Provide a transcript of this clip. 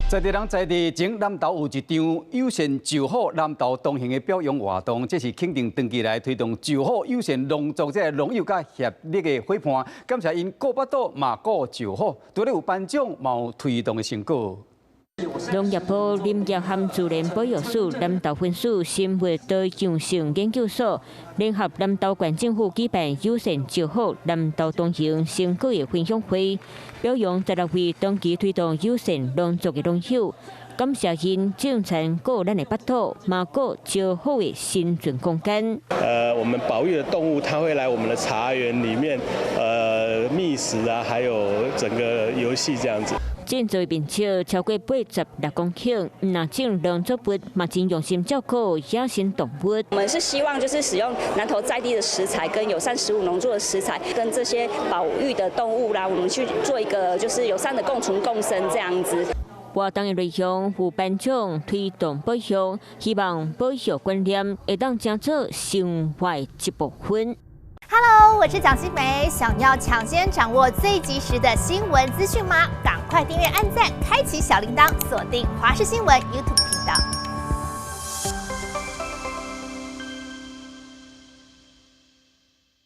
在地人在地前，南投有一场友善就好南投同行的表扬活动，这是肯定长期来推动就好友善农作者农友甲协力的伙伴，感谢因顾巴肚嘛顾就好，除了有颁奖，嘛有推动的成果。 农业部林业和自然保育署南投分署生物多样性研究所联合南投县政府举办友善就好南投同行成果的分享会，表扬16位长期推动友善农作的农友，感谢因种田顾咱的巴肚，嘛顾就好的生存空间。我们保育的动物，它会来我们的茶园里面，觅食啊，还有整个游戏这样子。 种植面积超过86公顷，那种农作物嘛真用心照顾野生动物。我们是希望就是使用南投在地的食材，跟友善食物农作的食材，跟这些保育的动物啦，我们去做一个就是友善的共存共生这样子。 活动的内容有颁奖、推动保育，希望保育观念会当成做生活一部分。 Hello， 我是蒋欣梅。想要抢先掌握最及时的新闻资讯吗？赶快订阅、按赞、开启小铃铛，锁定华视新闻 YouTube 频道。